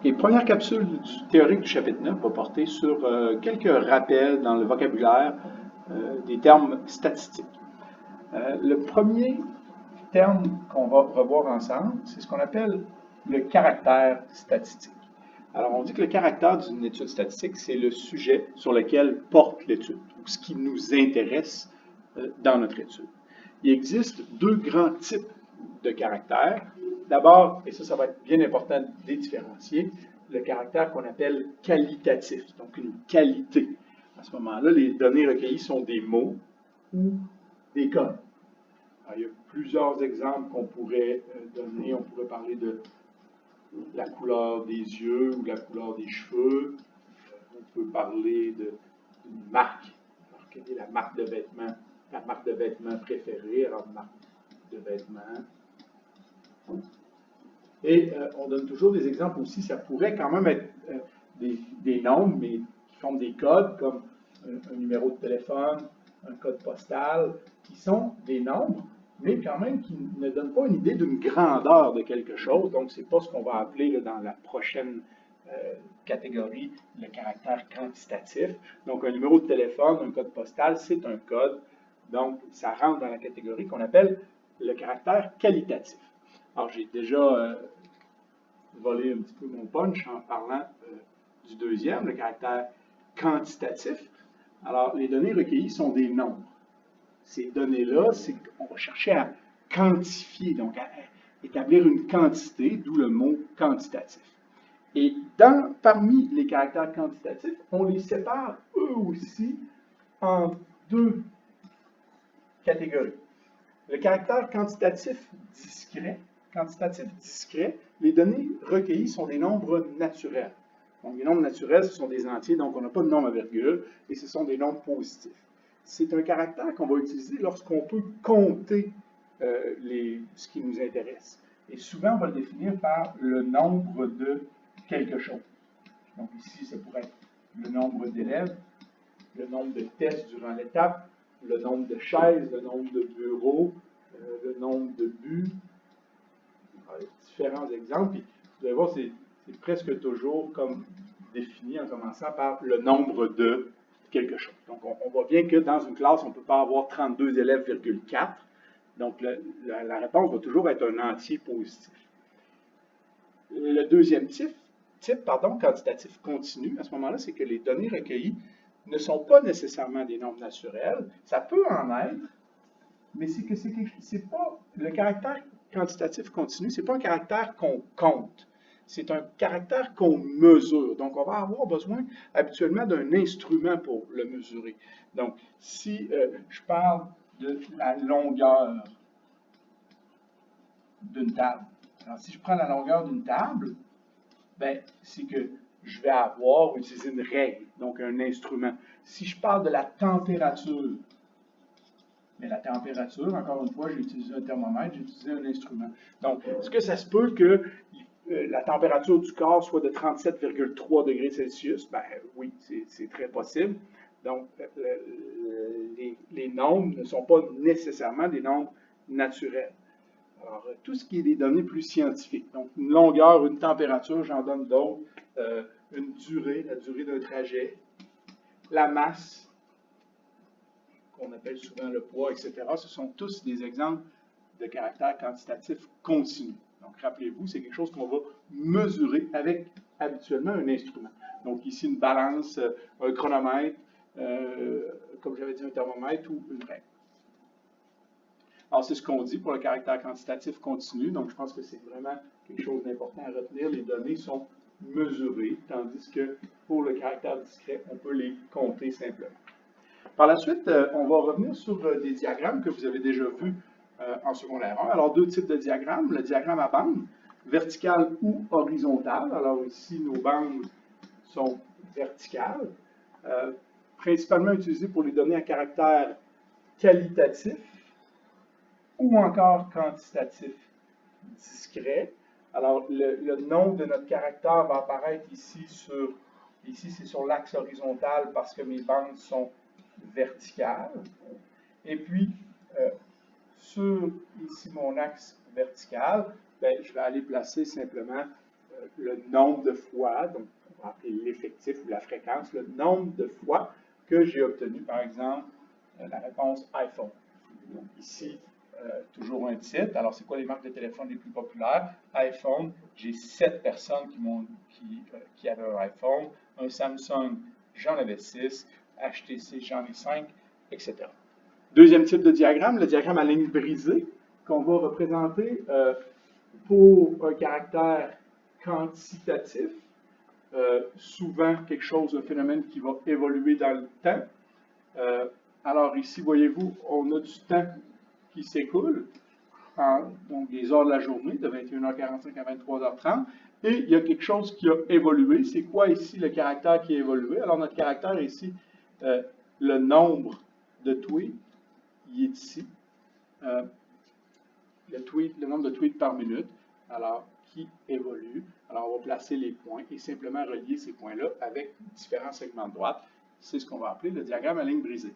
Et première capsule théorique du chapitre 9 va porter sur quelques rappels dans le vocabulaire des termes statistiques. Le premier terme qu'on va revoir ensemble, c'est ce qu'on appelle le caractère statistique. Alors, on dit que le caractère d'une étude statistique, c'est le sujet sur lequel porte l'étude, ou ce qui nous intéresse dans notre étude. Il existe deux grands types de caractères. D'abord, et ça va être bien important de les différencier, le caractère qu'on appelle qualitatif, donc une qualité. À ce moment-là, les données recueillies sont des mots ou des codes. Alors, il y a plusieurs exemples qu'on pourrait donner. On pourrait parler de la couleur des yeux ou la couleur des cheveux. On peut parler d'une marque. Alors, quelle est la marque de vêtements? Ta marque de vêtements préférée, alors marque de vêtements. Et on donne toujours des exemples aussi. Ça pourrait quand même être des nombres, mais qui forment des codes, comme un numéro de téléphone, un code postal, qui sont des nombres, mais quand même qui ne donnent pas une idée d'une grandeur de quelque chose. Donc, ce n'est pas ce qu'on va appeler là, dans la prochaine catégorie le caractère quantitatif. Donc, un numéro de téléphone, un code postal, c'est un code. Donc, ça rentre dans la catégorie qu'on appelle le caractère qualitatif. Alors, j'ai déjà volé un petit peu mon punch en parlant du deuxième, le caractère quantitatif. Alors, les données recueillies sont des nombres. Ces données-là, on va chercher à quantifier, donc à établir une quantité, d'où le mot quantitatif. Et parmi les caractères quantitatifs, on les sépare eux aussi en deux catégories. Le caractère quantitatif discret, les données recueillies sont des nombres naturels. Donc, les nombres naturels, ce sont des entiers, donc on n'a pas de nombre à virgule, et ce sont des nombres positifs. C'est un caractère qu'on va utiliser lorsqu'on peut compter ce qui nous intéresse. Et souvent, on va le définir par le nombre de quelque chose. Donc ici, ça pourrait être le nombre d'élèves, le nombre de tests durant l'étape, le nombre de chaises, le nombre de bureaux, le nombre de buts. Différents exemples. Puis, vous allez voir, c'est presque toujours comme défini en commençant par le nombre de quelque chose. Donc, on voit bien que dans une classe, on ne peut pas avoir 32 élèves,4. Donc, la réponse va toujours être un entier positif. Le deuxième type, quantitatif continu, à ce moment-là, c'est que les données recueillies ne sont pas nécessairement des nombres naturels. Ça peut en être, mais c'est pas le caractère quantitatif continu, c'est pas un caractère qu'on compte. C'est un caractère qu'on mesure. Donc, on va avoir besoin habituellement d'un instrument pour le mesurer. Donc, si je parle de la longueur d'une table, alors si je prends la longueur d'une table, ben, c'est que je vais avoir utilisé une règle, donc un instrument. Si je parle de la température, mais la température, encore une fois, j'ai utilisé un thermomètre, j'ai utilisé un instrument. Donc, est-ce que ça se peut que la température du corps soit de 37,3 degrés Celsius? Ben oui, c'est très possible. Donc, les nombres ne sont pas nécessairement des nombres naturels. Alors, tout ce qui est des données plus scientifiques, donc une longueur, une température, j'en donne d'autres, une durée, la durée d'un trajet, la masse, qu'on appelle souvent le poids, etc., ce sont tous des exemples de caractère quantitatif continu. Donc, rappelez-vous, c'est quelque chose qu'on va mesurer avec habituellement un instrument. Donc, ici, une balance, un chronomètre, comme j'avais dit, un thermomètre ou une règle. Alors, c'est ce qu'on dit pour le caractère quantitatif continu. Donc, je pense que c'est vraiment quelque chose d'important à retenir. Les données sont mesurées, tandis que pour le caractère discret, on peut les compter simplement. Par la suite, on va revenir sur des diagrammes que vous avez déjà vus en secondaire 1. Alors, deux types de diagrammes. Le diagramme à bande, vertical ou horizontal. Alors, ici, nos bandes sont verticales, principalement utilisées pour les données à caractère qualitatif ou encore quantitatif discret. Alors, le nom de notre caractère va apparaître ici c'est sur l'axe horizontal parce que mes bandes sont verticales. Et puis, sur ici mon axe vertical, ben, je vais aller placer simplement le nombre de fois, donc on va appeler l'effectif ou la fréquence, le nombre de fois que j'ai obtenu, par exemple, la réponse iPhone. Donc ici, toujours un titre. Alors, c'est quoi les marques de téléphone les plus populaires? iPhone, j'ai 7 personnes qui avaient un iPhone. Un Samsung, j'en avais 6. HTC, j'en ai 5, etc. Deuxième type de diagramme, le diagramme à ligne brisée, qu'on va représenter pour un caractère quantitatif, souvent quelque chose, un phénomène qui va évoluer dans le temps. Alors ici, voyez-vous, on a du temps qui s'écoule, donc les heures de la journée, de 21h45 à 23h30, et il y a quelque chose qui a évolué. C'est quoi ici le caractère qui a évolué? Alors notre caractère ici, le nombre de tweets, il est ici. Le nombre de tweets par minute, alors qui évolue. Alors on va placer les points et simplement relier ces points-là avec différents segments de droite. C'est ce qu'on va appeler le diagramme à ligne brisée.